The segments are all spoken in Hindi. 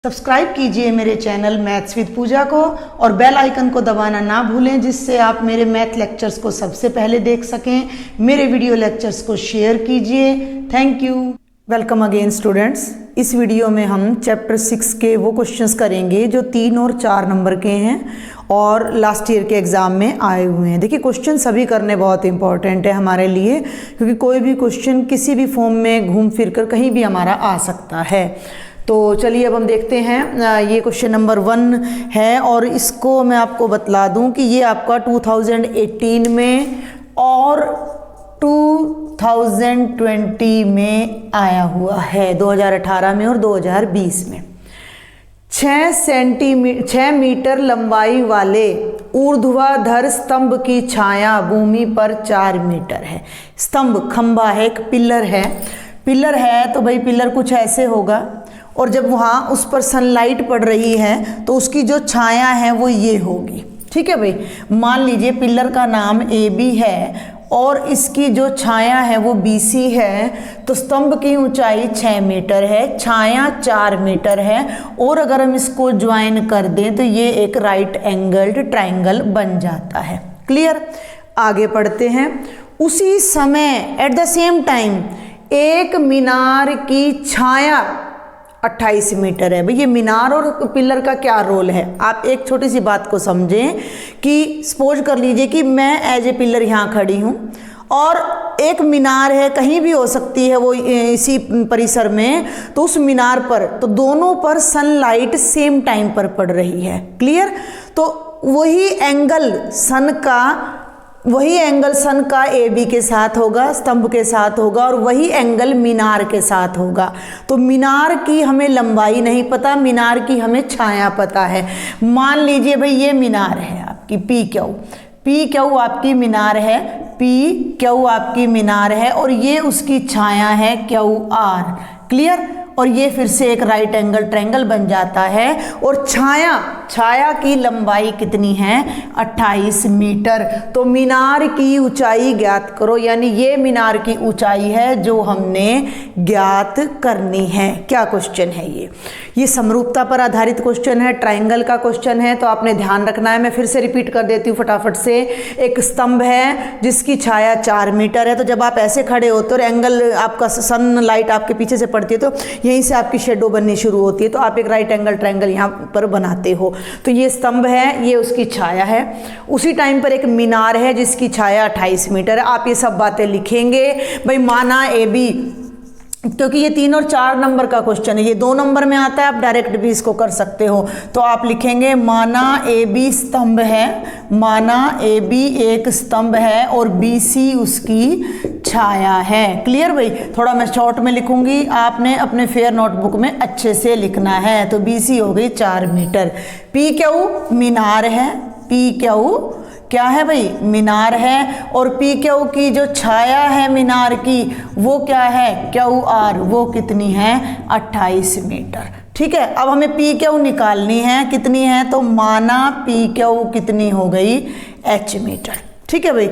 सब्सक्राइब कीजिए मेरे चैनल मैथ्स विद पूजा को और बेल आइकन को दबाना ना भूलें, जिससे आप मेरे मैथ लेक्चर्स को सबसे पहले देख सकें। मेरे वीडियो लेक्चर्स को शेयर कीजिए। Thank you. Welcome again students. इस वीडियो में हम चैप्टर 6 के वो क्वेश्चंस करेंगे जो 3 और 4 नंबर के हैं और लास्ट ईयर के एग्ज़ाम में आए हुए हैं। देखिए, क्वेश्चन सभी करने बहुत इंपॉर्टेंट है हमारे लिए, क्योंकि कोई भी क्वेश्चन किसी भी फॉर्म में घूम फिर कर कहीं भी हमारा आ सकता है। तो चलिए अब हम देखते हैं। ये क्वेश्चन नंबर 1 है और इसको मैं आपको बतला दूं कि ये आपका 2018 में और 2020 में आया हुआ है, 2018 में और 2020 में। 6 मीटर लंबाई वाले ऊर्ध्वाधर स्तंभ की छाया भूमि पर 4 मीटर है। स्तंभ खंभा है, एक पिलर है। पिलर है तो भाई पिलर कुछ ऐसे होगा, और जब वहाँ उस पर सनलाइट पड़ रही है तो उसकी जो छाया है वो ये होगी। ठीक है भाई, मान लीजिए पिलर का नाम AB है और इसकी जो छाया है वो BC है, तो स्तंभ की ऊंचाई 6 मीटर है, छाया 4 मीटर है, और अगर हम इसको ज्वाइन कर दें तो ये एक राइट एंगल्ड ट्रायंगल बन जाता है। क्लियर? आगे पढ़ते हैं। उसी समय एट द सेम टाइम एक मीनार की छाया 28 मीटर है। भाई ये मीनार और पिलर का क्या रोल है, आप एक छोटी सी बात को समझें कि सपोज कर लीजिए कि मैं एज ए पिलर यहाँ खड़ी हूँ और एक मीनार है, कहीं भी हो सकती है वो इसी परिसर में, तो उस मीनार पर तो दोनों पर सनलाइट सेम टाइम पर पड़ रही है। क्लियर? तो वही एंगल सन का AB के साथ होगा, स्तंभ के साथ होगा, और वही एंगल मीनार के साथ होगा। तो मीनार की हमें लंबाई नहीं पता, मीनार की हमें छाया पता है। मान लीजिए भाई ये मीनार है आपकी PQ आपकी मीनार है, PQ आपकी मीनार है, और ये उसकी छाया है QR। क्लियर? और ये फिर से एक राइट एंगल ट्रायंगल बन जाता है। और छाया की लंबाई कितनी है? 28 मीटर। तो मीनार की ऊंचाई ज्ञात करो, यानी ये मीनार की ऊंचाई है जो हमने ज्ञात करनी है। क्या क्वेश्चन है ये समरूपता पर आधारित क्वेश्चन है, ट्रायंगल का क्वेश्चन है, तो आपने ध्यान रखना है। मैं फिर से रिपीट कर देती हूँ फटाफट से। एक स्तंभ है जिसकी छाया 4 मीटर है, तो जब आप ऐसे खड़े होते हो और एंगल आपका सनलाइट आपके पीछे से पड़ती है तो यहीं से आपकी शेडो बननी शुरू होती है, तो आप एक राइट एंगल ट्रायंगल यहाँ पर बनाते हो। तो ये स्तंभ है, ये उसकी छाया है। उसी टाइम पर एक मीनार है जिसकी छाया 28 मीटर है। आप ये सब बातें लिखेंगे। भाई माना AB, क्योंकि ये 3 और 4 नंबर का क्वेश्चन है, ये 2 नंबर में आता है, आप डायरेक्ट भी इसको कर सकते हो। तो आप लिखेंगे माना AB स्तंभ है, माना AB एक स्तंभ है और BC उसकी छाया है। क्लियर भाई? थोड़ा मैं शॉर्ट में लिखूंगी, आपने अपने फेयर नोटबुक में अच्छे से लिखना है। तो BC हो गई 4 मीटर। PQ मीनार है, PQ क्या है भाई? मीनार है, और PQ की जो छाया है मीनार की वो क्या है? QR। वो कितनी है? 28 मीटर। ठीक है, अब हमें PQ निकालनी है, कितनी है? तो माना PQ कितनी हो गई? H metre. ठीक है भाई।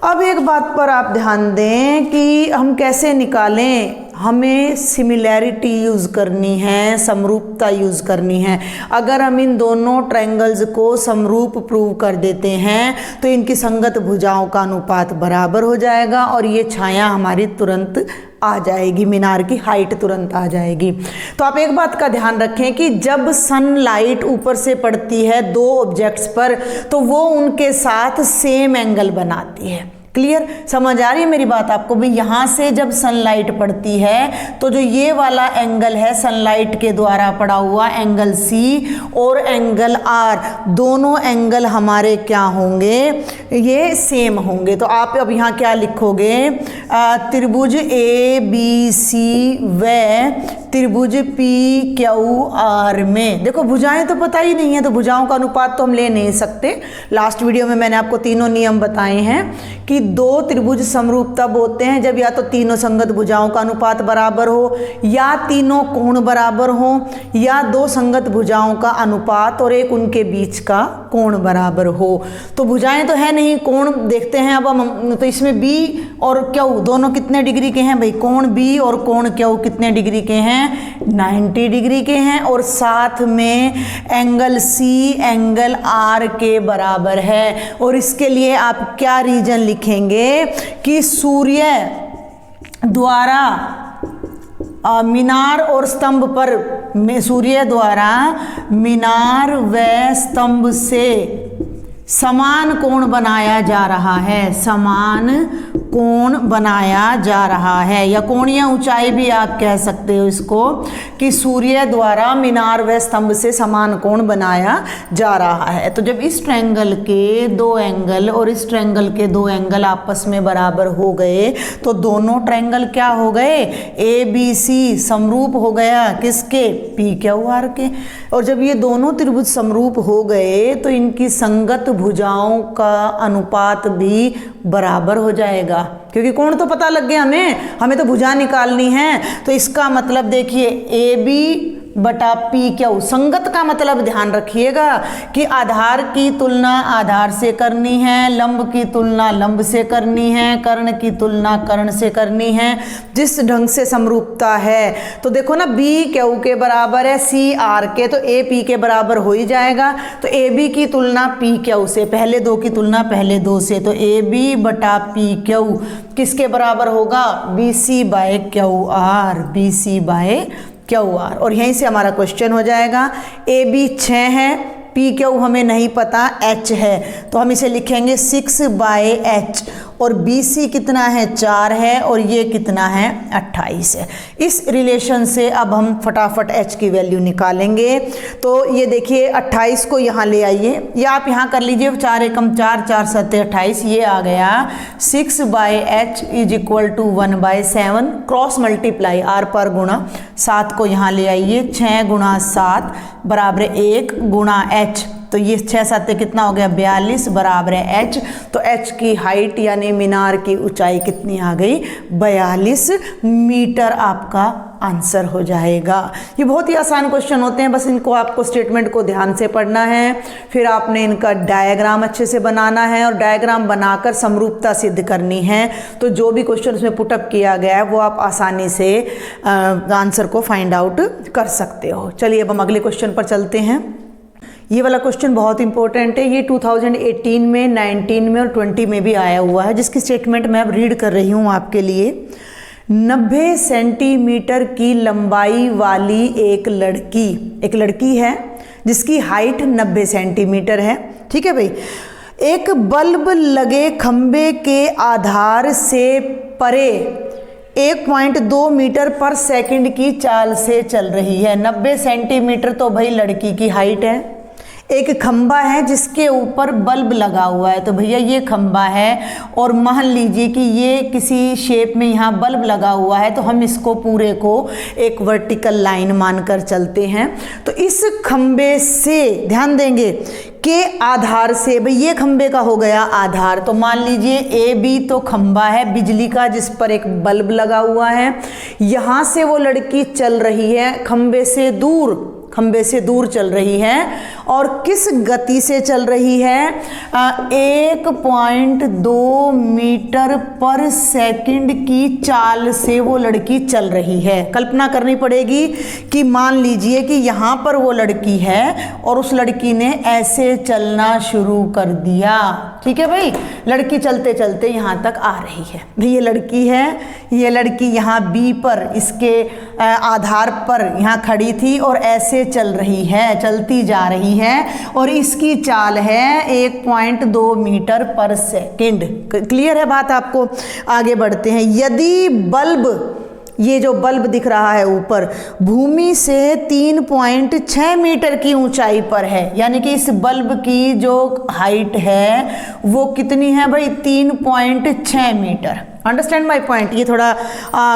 अब एक बात पर आप ध्यान दें कि हम कैसे निकालें। हमें सिमिलैरिटी यूज़ करनी है, समरूपता यूज़ करनी है। अगर हम इन दोनों ट्रायंगल्स को समरूप प्रूव कर देते हैं तो इनकी संगत भुजाओं का अनुपात बराबर हो जाएगा और ये छाया हमारी तुरंत आ जाएगी, मीनार की हाइट तुरंत आ जाएगी। तो आप एक बात का ध्यान रखें कि जब सनलाइट ऊपर से पड़ती है 2 ऑब्जेक्ट्स पर तो वो उनके साथ सेम एंगल बनाती है। क्लियर? समझ आ रही है मेरी बात आपको भी? यहाँ से जब सनलाइट पड़ती है तो जो ये वाला एंगल है सनलाइट के द्वारा पड़ा हुआ एंगल C और एंगल R, दोनों एंगल हमारे क्या होंगे? ये सेम होंगे। तो आप अब यहाँ क्या लिखोगे? त्रिभुज ABC व त्रिभुज PQR में, देखो भुजाएं तो पता ही नहीं है तो भुजाओं का अनुपात तो हम ले नहीं सकते। लास्ट वीडियो में मैंने आपको तीनों नियम बताए हैं कि 2 त्रिभुज समरूप तब होते हैं जब या तो तीनों संगत भुजाओं का अनुपात बराबर हो, या तीनों कोण बराबर हो, या 2 संगत भुजाओं का अनुपात और एक उनके बीच का कोण बराबर हो। तो भुजाएं तो है नहीं नहीं कोण देखते हैं अब हम, तो इसमें बी और क्यू दोनों कितने डिग्री के हैं भाई? कोण बी और कोण क्यू कितने डिग्री के हैं? 90 डिग्री के हैं। और साथ में एंगल सी एंगल आर के बराबर है। और इसके लिए आप क्या रीजन लिखेंगे कि सूर्य द्वारा मीनार और स्तंभ पर, सूर्य द्वारा मीनार व स्तंभ से समान कोण बनाया जा रहा है, समान कोण बनाया जा रहा है, या कोणीय ऊंचाई भी आप कह सकते हो इसको, कि सूर्य द्वारा मीनार व स्तंभ से समान कोण बनाया जा रहा है। तो जब इस ट्रायंगल के दो एंगल और इस ट्रायंगल के दो एंगल आपस में बराबर हो गए तो दोनों ट्रायंगल क्या हो गए? ए बी सी समरूप हो गया किसके? पी क्यू आर के। और जब ये दोनों त्रिभुज समरूप हो गए तो इनकी संगत भुजाओं का अनुपात भी बराबर हो जाएगा, क्योंकि कोण तो पता लग गया हमें तो भुजा निकालनी है। तो इसका मतलब देखिए ए बी बटा पी क्यू, संगत का मतलब ध्यान रखिएगा कि आधार की तुलना आधार से करनी है, लंब की तुलना लंब से करनी है, कर्ण की तुलना कर्ण से करनी है, जिस ढंग से समरूपता है। तो देखो ना, बी क्यू के बराबर है सी आर के, तो ए पी के बराबर हो ही जाएगा। तो ए बी की तुलना पी क्यू से, पहले दो की तुलना पहले दो से, तो ए बी बटा पी क्यू किसके बराबर होगा? B C by Q R, B C by Q R. और यहीं से हमारा क्वेश्चन हो जाएगा। ए बी 6 है, पी क्यू हमें नहीं पता, एच है, तो हम इसे लिखेंगे 6 बाय एच। और बी सी कितना है? 4 है, और ये कितना है? 28 है। इस रिलेशन से अब हम फटाफट एच की वैल्यू निकालेंगे। तो ये देखिए 28 को यहाँ ले आइए, या आप यहाँ कर लीजिए 4 एकम 4, 4 सत्ते 28, ये आ गया 6 by H is equal to 1/7, cross multiply R पर गुणा 7 को यहाँ ले आइए, 6 गुणा 7 बराबर 1 गुणा एच, तो ये 6 7 कितना हो गया? 42 बराबर है एच। तो एच की हाइट यानी मीनार की ऊंचाई कितनी आ गई? 42 मीटर आपका आंसर हो जाएगा। ये बहुत ही आसान क्वेश्चन होते हैं, बस इनको आपको स्टेटमेंट को ध्यान से पढ़ना है, फिर आपने इनका डायग्राम अच्छे से बनाना है और डायग्राम बनाकर समरूपता सिद्ध करनी है। तो जो भी क्वेश्चन उसमें पुटअप किया गया है वो आप आसानी से आंसर को फाइंड आउट कर सकते हो। चलिए अब हम अगले क्वेश्चन पर चलते हैं। ये वाला क्वेश्चन बहुत इंपॉर्टेंट है, ये 2018 में, 19 में और 20 में भी आया हुआ है, जिसकी स्टेटमेंट मैं अब रीड कर रही हूँ आपके लिए। 90 सेंटीमीटर की लंबाई वाली एक लड़की है जिसकी हाइट 90 सेंटीमीटर है। ठीक है भाई। एक बल्ब लगे खंबे के आधार से परे 1.2 मीटर पर सेकंड की चाल से चल रही है। 90 सेंटीमीटर तो भाई लड़की की हाइट है। एक खंबा है जिसके ऊपर बल्ब लगा हुआ है, तो भैया ये खंबा है और मान लीजिए कि ये किसी शेप में यहाँ बल्ब लगा हुआ है, तो हम इसको पूरे को एक वर्टिकल लाइन मानकर चलते हैं। तो इस खंबे से ध्यान देंगे के आधार से, भाई ये खंबे का हो गया आधार, तो मान लीजिए ए बी तो खंबा है बिजली का जिस पर एक बल्ब लगा हुआ है। यहाँ से वो लड़की चल रही है खंबे से दूर चल रही है, और किस गति से चल रही है? 1.2 मीटर पर सेकंड की चाल से वो लड़की चल रही है। कल्पना करनी पड़ेगी कि मान लीजिए कि यहाँ पर वो लड़की है और उस लड़की ने ऐसे चलना शुरू कर दिया। ठीक है भाई, लड़की चलते चलते यहाँ तक आ रही है। ये लड़की है, ये लड़की यहाँ बी पर इसके आधार पर यहाँ खड़ी थी और ऐसे चल रही है, चलती जा रही है, और इसकी चाल है 1.2 मीटर पर सेकंड। क्लियर है बात आपको? आगे बढ़ते हैं। यदि बल्ब, ये जो बल्ब दिख रहा है ऊपर, भूमि से 3.6 मीटर की ऊंचाई पर है, यानी कि इस बल्ब की जो हाइट है वो कितनी है भाई? 3.6 मीटर। Understand my point? ये थोड़ा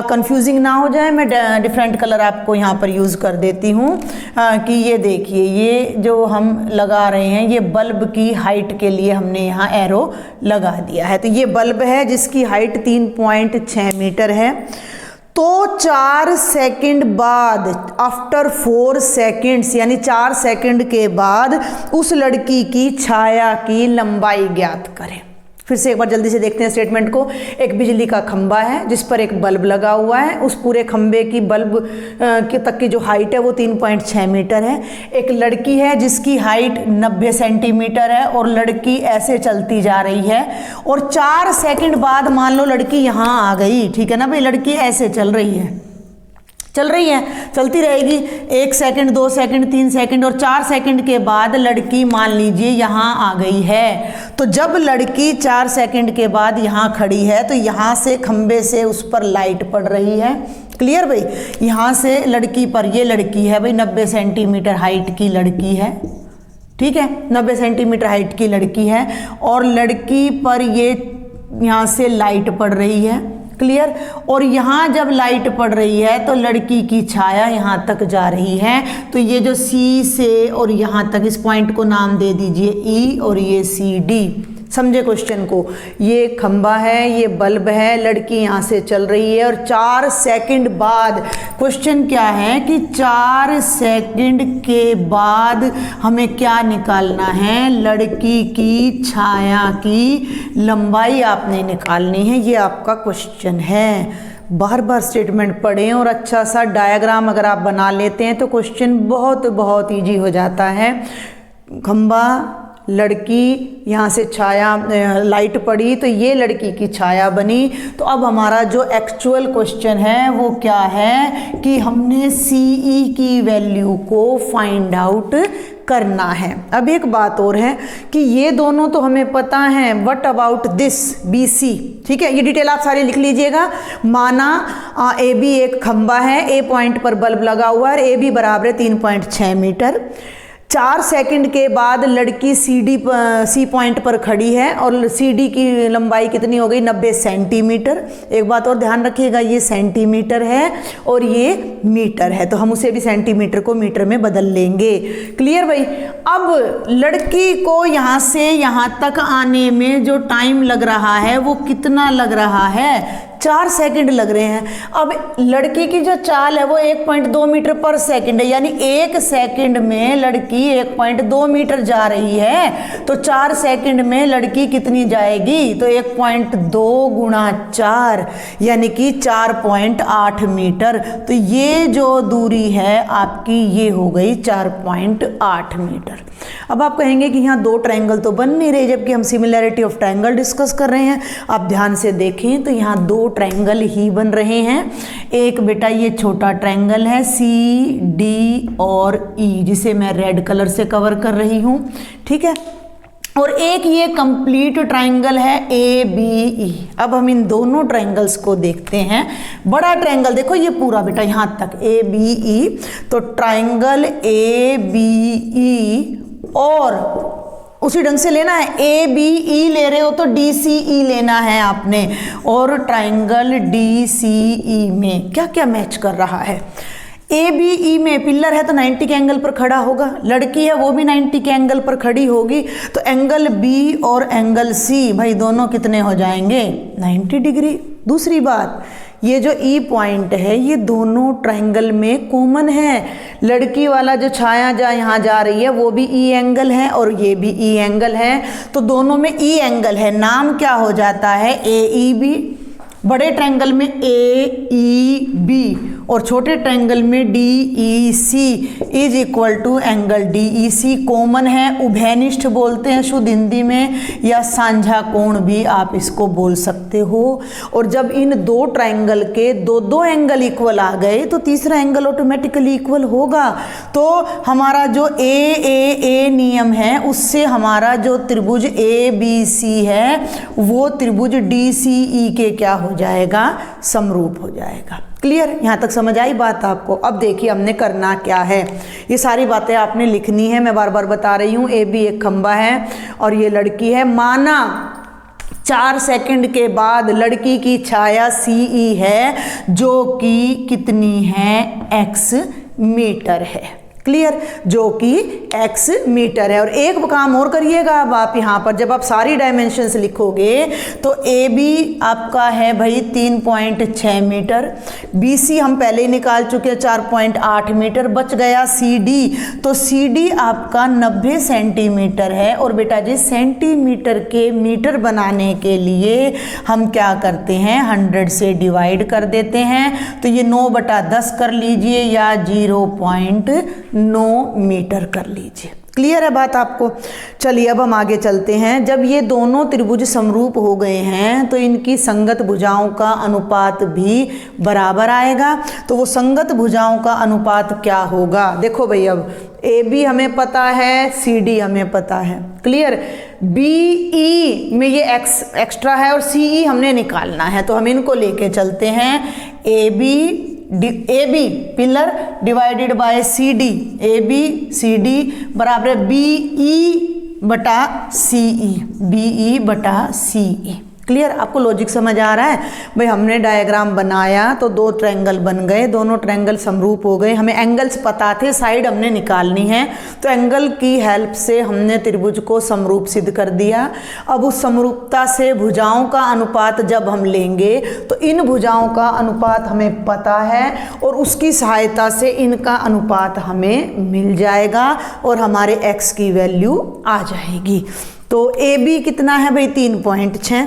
कंफ्यूजिंग ना हो जाए, मैं डिफरेंट कलर आपको यहाँ पर यूज़ कर देती हूँ कि ये देखिए, ये जो हम लगा रहे हैं ये बल्ब की हाइट के लिए हमने यहाँ एरो लगा दिया है। तो ये बल्ब है जिसकी हाइट 3.6 मीटर है। तो 4 सेकंड बाद, आफ्टर 4 सेकंड्स, यानी 4 सेकंड के बाद उस लड़की की छाया की लंबाई ज्ञात करें। फिर से एक बार जल्दी से देखते हैं स्टेटमेंट को। एक बिजली का खंबा है जिस पर एक बल्ब लगा हुआ है, उस पूरे खंबे की बल्ब के तक की जो हाइट है वो 3.6 मीटर है। एक लड़की है जिसकी हाइट 90 सेंटीमीटर है और लड़की ऐसे चलती जा रही है और 4 सेकंड बाद मान लो लड़की यहाँ आ गई, ठीक है ना भाई। लड़की ऐसे चल रही है, चलती रहेगी 1 सेकंड, 2 सेकंड, 3 सेकंड और 4 सेकंड के बाद लड़की मान लीजिए यहाँ आ गई है। तो जब लड़की 4 सेकंड के बाद यहाँ खड़ी है तो यहाँ से खंबे से उस पर लाइट पड़ रही है। क्लियर भाई, यहाँ से लड़की पर, ये लड़की है भाई 90 सेंटीमीटर हाइट की लड़की है, ठीक है, 90 सेंटीमीटर हाइट की लड़की है और लड़की पर ये यहाँ से लाइट पड़ रही है। क्लियर। और यहाँ जब लाइट पड़ रही है तो लड़की की छाया यहाँ तक जा रही है। तो ये जो सी से और यहाँ तक, इस पॉइंट को नाम दे दीजिए ई और ये सी डी। समझे क्वेश्चन को। ये खंबा है, ये बल्ब है, लड़की यहाँ से चल रही है और 4 सेकंड बाद, क्वेश्चन क्या है कि 4 सेकंड के बाद हमें क्या निकालना है, लड़की की छाया की लंबाई आपने निकालनी है। ये आपका क्वेश्चन है। बार बार स्टेटमेंट पढ़ें और अच्छा सा डायग्राम अगर आप बना लेते हैं तो क्वेश्चन बहुत ईजी हो जाता है। खंबा, लड़की, यहाँ से छाया, लाइट पड़ी तो ये लड़की की छाया बनी। तो अब हमारा जो एक्चुअल क्वेश्चन है वो क्या है कि हमने सीई की वैल्यू को फाइंड आउट करना है। अब एक बात और है कि ये दोनों तो हमें पता है, व्हाट अबाउट दिस BC, ठीक है। ये डिटेल आप सारी लिख लीजिएगा। माना AB एक खंबा है, A पॉइंट पर बल्ब लगा हुआ है, AB बराबर है 3.6 मीटर। 4 सेकंड के बाद लड़की C पॉइंट पर खड़ी है और CD की लंबाई कितनी हो गई, 90 सेंटीमीटर। एक बात और ध्यान रखिएगा, ये सेंटीमीटर है और ये मीटर है, तो हम उसे भी सेंटीमीटर को मीटर में बदल लेंगे। क्लियर भाई। अब लड़की को यहाँ से यहाँ तक आने में जो टाइम लग रहा है वो कितना लग रहा है, 4 सेकंड लग रहे हैं। अब लड़की की जो चाल है वो 1.2 मीटर पर सेकंड है, यानी 1 सेकंड में लड़की 1.2 मीटर जा रही है। तो 4 सेकंड में लड़की कितनी जाएगी, तो 1.2 गुणा 4 यानी कि 4.8 मीटर। तो ये जो दूरी है आपकी ये हो गई 4.8 मीटर। अब आप कहेंगे कि यहाँ 2 ट्रायंगल तो बन नहीं रहे जबकि हम सिमिलैरिटी ऑफ ट्रायंगल डिस्कस कर रहे हैं। आप ध्यान से देखें तो यहाँ 2 ट्रायंगल ही बन रहे हैं। एक बेटा ये छोटा ट्रायंगल है CD और E, जिसे मैं रेड कलर से कवर कर रही हूँ, ठीक है। और एक ये कंप्लीट ट्रायंगल है ABE। अब हम इन दोनों ट्रायंगल्स को देखते हैं। बड़ा ट्रायंगल देखो ये पूरा बेटा यहाँ तक ABE, तो ट्रायंगल ABE और उसी ढंग से लेना है। ABE ले रहे हो तो DCE लेना है आपने, और ट्रायंगल DCE में क्या क्या मैच कर रहा है। ABE में पिलर है तो 90 के एंगल पर खड़ा होगा, लड़की है वो भी 90 के एंगल पर खड़ी होगी, तो एंगल B और एंगल C भाई दोनों कितने हो जाएंगे, 90 डिग्री। दूसरी बात, ये जो E पॉइंट है ये दोनों ट्रायंगल में कॉमन है। लड़की वाला जो छाया यहाँ जा रही है वो भी E एंगल है और ये भी E एंगल है, तो दोनों में E एंगल है। नाम क्या हो जाता है, AEB। बड़े ट्रायंगल में AEB और छोटे ट्रायंगल में DEC is equal to angle DEC। Common है, उभयनिष्ठ बोलते हैं शुद्ध हिंदी में, या साझा कोण भी आप इसको बोल सकते हो। और जब इन 2 ट्रायंगल के 2 एंगल इक्वल आ गए तो तीसरा एंगल ऑटोमेटिकली इक्वल होगा। तो हमारा जो AAA नियम है उससे हमारा जो त्रिभुज ABC है वो त्रिभुज DCE के क्या हो जाएगा, समरूप हो जाएगा। क्लियर, यहाँ तक समझ आई बात आपको। अब देखिए हमने करना क्या है, ये सारी बातें आपने लिखनी है, मैं बार बार बता रही हूँ। AB एक खंबा है और ये लड़की है। माना 4 सेकंड के बाद लड़की की छाया CE है जो कि कितनी है, X मीटर है। क्लियर, जो कि x मीटर है। और एक काम और करिएगा, अब आप यहाँ पर जब आप सारी डायमेंशंस लिखोगे तो ए बी आपका है भाई 3.6 मीटर, बी सी हम पहले ही निकाल चुके हैं 4.8 मीटर, बच गया सी डी, तो सी डी आपका 90 सेंटीमीटर है। और बेटा जी सेंटीमीटर के मीटर बनाने के लिए हम क्या करते हैं, 100 से डिवाइड कर देते हैं, तो ये 9/10 कर लीजिए या 0.9 मीटर कर लीजिए। क्लियर है बात आपको। चलिए अब हम आगे चलते हैं। जब ये दोनों त्रिभुज समरूप हो गए हैं तो इनकी संगत भुजाओं का अनुपात भी बराबर आएगा। तो वो संगत भुजाओं का अनुपात क्या होगा, देखो भाई, अब ए बी हमें पता है, सी डी हमें पता है, क्लियर। बी ई में ये एक्स एक्स्ट्रा है और सी ई हमने निकालना है, तो हम इनको लेके चलते हैं। A B pillar divided by C D, A B C D बराबर बी ई बटा सी ई, बी ई बटा सी ई। क्लियर, आपको लॉजिक समझ आ रहा है भाई। हमने डायग्राम बनाया तो दो ट्रायंगल बन गए, दोनों ट्रायंगल समरूप हो गए, हमें एंगल्स पता थे, साइड हमने निकालनी है, तो एंगल की हेल्प से हमने त्रिभुज को समरूप सिद्ध कर दिया। अब उस समरूपता से भुजाओं का अनुपात जब हम लेंगे तो इन भुजाओं का अनुपात हमें पता है और उसकी सहायता से इनका अनुपात हमें मिल जाएगा और हमारे x की वैल्यू आ जाएगी। तो ए बी कितना है भाई, 3.6,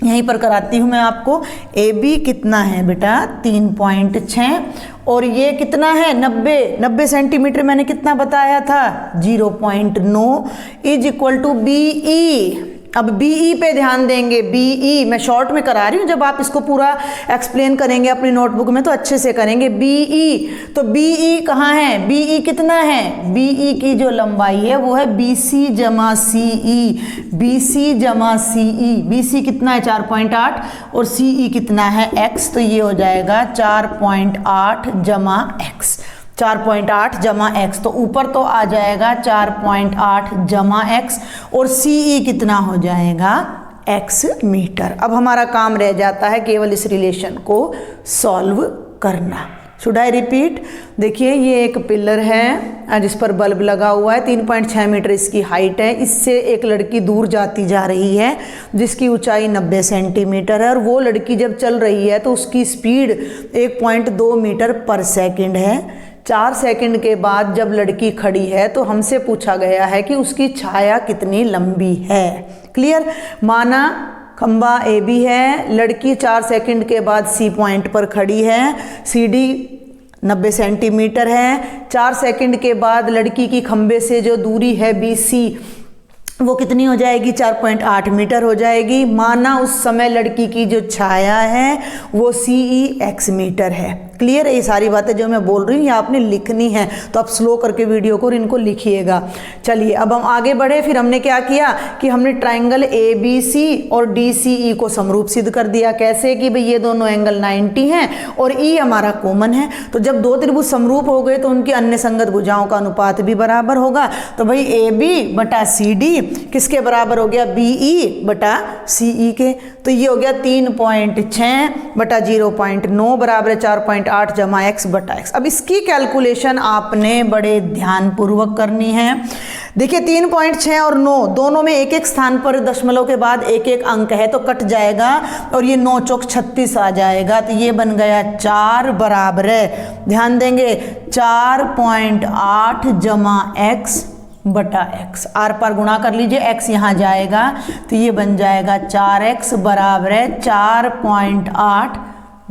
यहीं पर कराती हूँ मैं आपको। ए बी कितना है बेटा, 3.6, और ये कितना है, 90 सेंटीमीटर मैंने कितना बताया था, 0.9 is equal to B E. अब बी ई पे ध्यान देंगे, बी ई मैं शॉर्ट में करा रही हूँ, जब आप इसको पूरा एक्सप्लेन करेंगे अपनी नोटबुक में तो अच्छे से करेंगे। बी ई, तो बी ई कहाँ है, बी ई कितना है, बी ई की जो लंबाई है वो है बी सी जमा सी ई, बी सी जमा सी ई। बी सी कितना है, 4.8, और सी ई कितना है, x, तो ये हो जाएगा 4.8 जमा x, 4.8 जमा x, तो ऊपर तो आ जाएगा 4.8 जमा x, और सी ई कितना हो जाएगा, x मीटर। अब हमारा काम रह जाता है केवल इस रिलेशन को सॉल्व करना। शुड आई रिपीट, देखिए ये एक पिलर है जिस पर बल्ब लगा हुआ है, 3.6 मीटर इसकी हाइट है, इससे एक लड़की दूर जाती जा रही है जिसकी ऊंचाई 90 सेंटीमीटर है, और वो लड़की जब चल रही है तो उसकी स्पीड 1.2 मीटर पर सेकंड है। 4 सेकंड के बाद जब लड़की खड़ी है तो हमसे पूछा गया है कि उसकी छाया कितनी लंबी है। क्लियर, माना खंबा ए बी है, लड़की 4 सेकंड के बाद सी पॉइंट पर खड़ी है, सी डी 90 सेंटीमीटर है, 4 सेकंड के बाद लड़की की खंबे से जो दूरी है बी सी वो कितनी हो जाएगी, 4.8 मीटर हो जाएगी। माना उस समय लड़की की जो छाया है वो सी ई एक्स मीटर है। क्लियर है, ये सारी बातें जो मैं बोल रही हूँ ये आपने लिखनी है, तो आप स्लो करके वीडियो को और इनको लिखिएगा। चलिए अब हम आगे बढ़े। फिर हमने क्या किया कि हमने ट्राइंगल ए बी सी और डी सी ई को समरूप सिद्ध कर दिया। कैसे कि भाई ये दोनों एंगल 90 हैं और ई हमारा कॉमन है, तो जब दो त्रिभुज समरूप हो गए तो उनकी अन्य संगत भुजाओं का अनुपात भी बराबर होगा। तो भाई ए बी बटा सी डी किसके बराबर हो गया, बी ई बटा सी ई के। तो ये हो गया 3.6 बटा 0.9 बराबर 4.8 जमा x बटा x। अब इसकी कैलकुलेशन आपने बड़े ध्यानपूर्वक करनी है। देखिए 3.6 और 9 दोनों में एक एक स्थान पर दशमलव के बाद एक एक अंक है तो कट जाएगा और ये 9 चौक 36 आ जाएगा, तो ये बन गया 4 बराबर है, ध्यान देंगे 4.8 जमा x बटा x। आर पार गुणा कर लीजिए, x यहाँ जाएगा तो ये बन जाएगा 4x बराबर है 4.8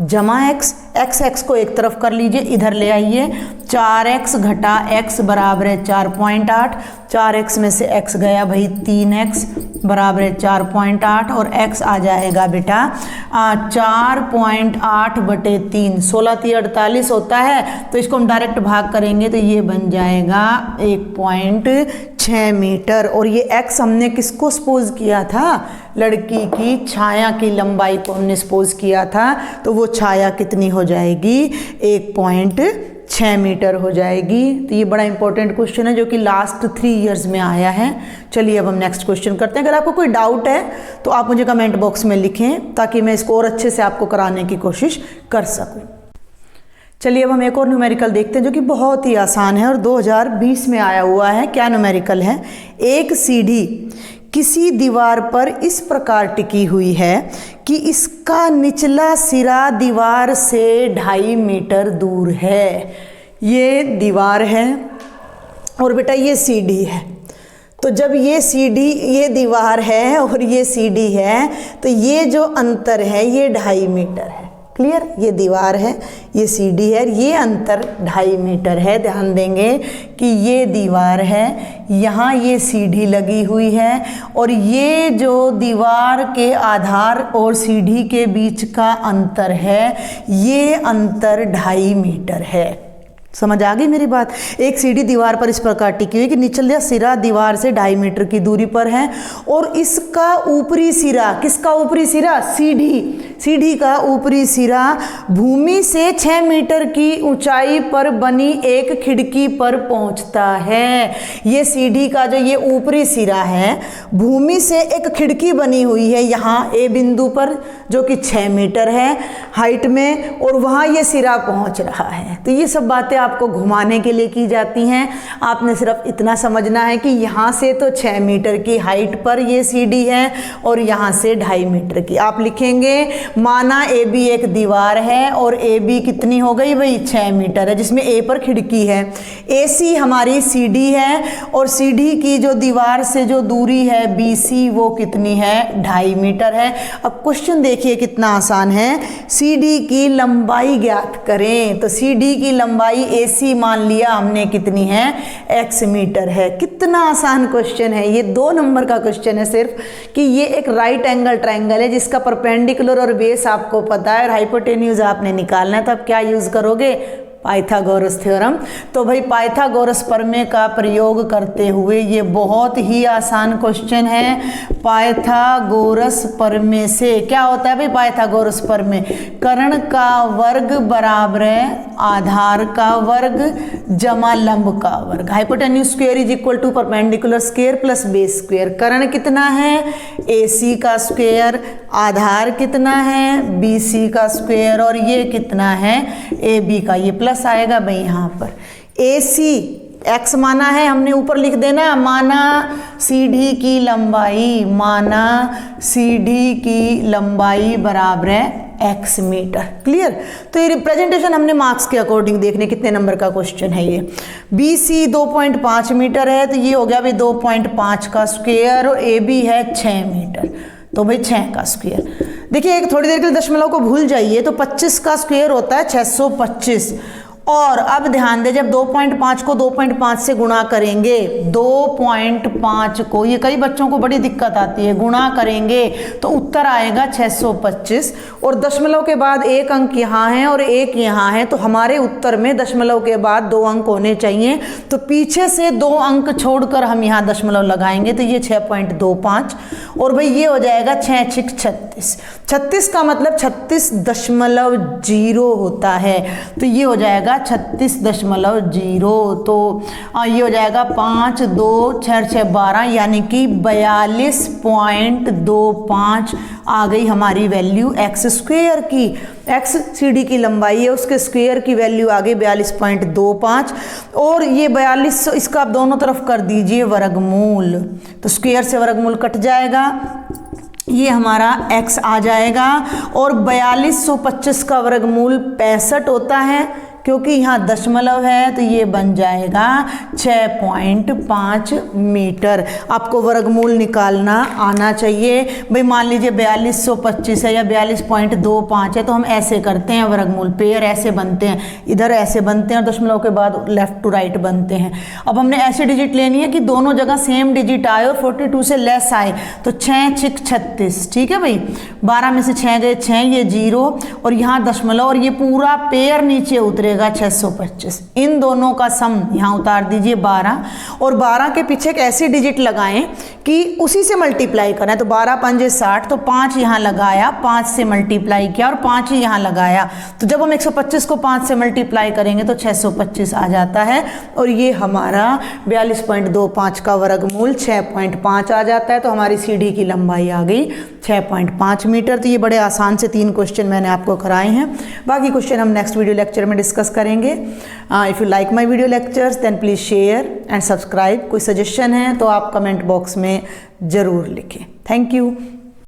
जमा x। x को एक तरफ कर लीजिए, इधर ले आइए, 4x घटा x बराबर है 4.8, 4x में से x गया भाई 3x बराबर है 4.8 और x आ जाएगा बेटा 4.8 बटे 3, 16 3 48 होता है, तो इसको हम डायरेक्ट भाग करेंगे तो ये बन जाएगा 1.6 मीटर। और ये x हमने किसको सपोज किया था, लड़की की छाया की लंबाई को हमने सपोज किया था, तो वो छाया कितनी हो जाएगी, 1.6 मीटर हो जाएगी। तो ये बड़ा इंपॉर्टेंट क्वेश्चन है जो कि लास्ट 3 इयर्स में आया है। चलिए अब हम नेक्स्ट क्वेश्चन करते हैं। अगर आपको कोई डाउट है तो आप मुझे कमेंट बॉक्स में लिखें ताकि मैं इसको और अच्छे से आपको कराने की कोशिश कर सकूं। चलिए अब हम एक और न्यूमेरिकल देखते हैं जो कि बहुत ही आसान है और 2020 में आया हुआ है। क्या न्यूमेरिकल है? एक सीढ़ी किसी दीवार पर इस प्रकार टिकी हुई है कि इसका निचला सिरा दीवार से 2.5 मीटर दूर है। ये दीवार है और बेटा ये सीढ़ी है। तो जब ये सीढ़ी, ये दीवार है और ये सीढ़ी है, तो ये जो अंतर है ये 2.5 मीटर है। क्लियर? ये दीवार है, ये सीढ़ी है, ये अंतर 2.5 मीटर है। ध्यान देंगे कि ये दीवार है, यहाँ ये सीढ़ी लगी हुई है और ये जो दीवार के आधार और सीढ़ी के बीच का अंतर है, ये अंतर 2.5 मीटर है। समझ आ गई मेरी बात? एक सीढ़ी दीवार पर इस प्रकार टिकी हुई कि निचला सिरा दीवार से 2.5 मीटर की दूरी पर है और इसका ऊपरी सिरा, किसका ऊपरी सिरा? सीढ़ी का ऊपरी सिरा भूमि से 6 मीटर की ऊंचाई पर बनी एक खिड़की पर पहुंचता है। ये सीढ़ी का जो ये ऊपरी सिरा है, भूमि से एक खिड़की बनी हुई है यहाँ ए बिंदु पर, जो कि 6 मीटर है हाइट में, और वहाँ ये सिरा पहुँच रहा है। तो ये सब बातें आपको घुमाने के लिए की जाती हैं। आपने सिर्फ इतना समझना है कि यहाँ से तो 6 मीटर की हाइट पर ये सीढ़ी है और यहाँ से 2.5 मीटर की। आप लिखेंगे माना ए बी एक दीवार है और ए बी कितनी हो गई भाई? 6 मीटर है, जिसमें ए पर खिड़की है। ए सी हमारी सीढ़ी है और सीढ़ी की जो दीवार से जो दूरी है बी सी, वो कितनी है? 2.5 मीटर है। अब क्वेश्चन देखिए कितना आसान है। सीढ़ी की लंबाई ज्ञात करें। तो सीढ़ी की लंबाई AC मान लिया हमने कितनी है? x मीटर है। कितना आसान क्वेश्चन है ये। 2 नंबर का क्वेश्चन है सिर्फ कि ये एक राइट एंगल ट्रायंगल है जिसका परपेंडिकुलर और बेस आपको पता है और हाइपोटेन्यूज आपने निकालना है। तो आप क्या यूज करोगे? Pythagoras theorem. तो भाई पाइथागोरस प्रमेय का प्रयोग करते हुए ये बहुत ही आसान क्वेश्चन है। पाइथागोरस प्रमेय से क्या होता है भाई? पाइथागोरस प्रमेय, कर्ण का वर्ग बराबर है आधार का वर्ग जमा लंब का वर्ग। Hypotenuse square is equal to perpendicular square plus base square. कर्ण कितना है? AC का स्क्वायर, आधार कितना है? BC का स्क्वायर, और ये कितना है? AB का। ये प्लस आएगा भाई यहाँ पर। AC x माना है हमने, ऊपर लिख देना, माना सीढ़ी की लंबाई, माना सीढ़ी की लंबाई बराबर है x मीटर। क्लियर? तो ये रिप्रेजेंटेशन हमने मार्क्स के अकॉर्डिंग देखने कितने नंबर का क्वेश्चन है ये। BC 2.5 मीटर है, तो ये हो गया भाई 2.5 का स्क्वायर और AB है 6 मीटर, तो भाई 6 का स्क्वायर। देखिए एक थोड़ी देर के लिए दशमलव को भूल जाइए, तो 25 का स्क्वायर होता है 625। और अब ध्यान दे, जब 2.5 को 2.5 से गुणा करेंगे, 2.5 को, ये कई बच्चों को बड़ी दिक्कत आती है, गुणा करेंगे तो उत्तर आएगा 625 और दशमलव के बाद एक अंक यहाँ है और एक यहाँ है, तो हमारे उत्तर में दशमलव के बाद 2 अंक होने चाहिए। तो पीछे से 2 अंक छोड़कर हम यहाँ दशमलव लगाएंगे, तो ये 6.25 और भाई ये हो जाएगा 6 6 36। 36 का मतलब 36.0 होता है, तो ये हो जाएगा 36.0। तो ये हो जाएगा 5 2 6 6 12, यानी कि 42.25 आ गई हमारी वैल्यू x स्क्वायर की। x सीढ़ी की लंबाई है, उसके स्क्वायर की वैल्यू आ गई 42.25 और ये 42, इसका आप दोनों तरफ कर दीजिए वर्गमूल, तो स्क्वायर से वर्गमूल कट जाएगा, ये हमारा x आ जाएगा और 4225 का वर्गमूल 65 होता है, क्योंकि यहाँ दशमलव है तो ये बन जाएगा 6.5 मीटर। आपको वर्गमूल निकालना आना चाहिए। भाई मान लीजिए 4225 है या 42.25 है, तो हम ऐसे करते हैं वर्गमूल, पेयर ऐसे बनते हैं, इधर ऐसे बनते हैं और दशमलव के बाद लेफ्ट टू राइट बनते हैं। अब हमने ऐसे डिजिट लेनी है कि दोनों जगह सेम डिजिट आए और 42 से लेस आए, तो 6 6 36, ठीक है भाई। 12 में से 6 गए 6, ये 0 और यहाँ दशमलव और ये पूरा पेयर नीचे उतरेगा 625। इन दोनों का सम यहाँ उतार दीजिए 12 और 12 के पीछे एक ऐसी डिजिट लगाएं कि उसी से मल्टीप्लाई करना है, तो 12 पंजे 60, तो 5 यहाँ लगाया, 5 से मल्टीप्लाई किया और 5 ही यहाँ लगाया, तो जब हम 125 को 5 से मल्टीप्लाई करेंगे तो 625 आ जाता है और ये हमारा 42.25 का वर्गमूल 6.5 आ जाता है। तो हमारी सीढ़ी की लंबाई आ गई 6.5 मीटर। तो ये बड़े आसान से 3 क्वेश्चन मैंने आपको कराए हैं, बाकी क्वेश्चन हम नेक्स्ट वीडियो लेक्चर में डिस्कस डिस्कस करेंगे। If you like my video lectures then please share and subscribe. कोई सजेशन है तो आप कमेंट बॉक्स में ज़रूर लिखें। Thank you.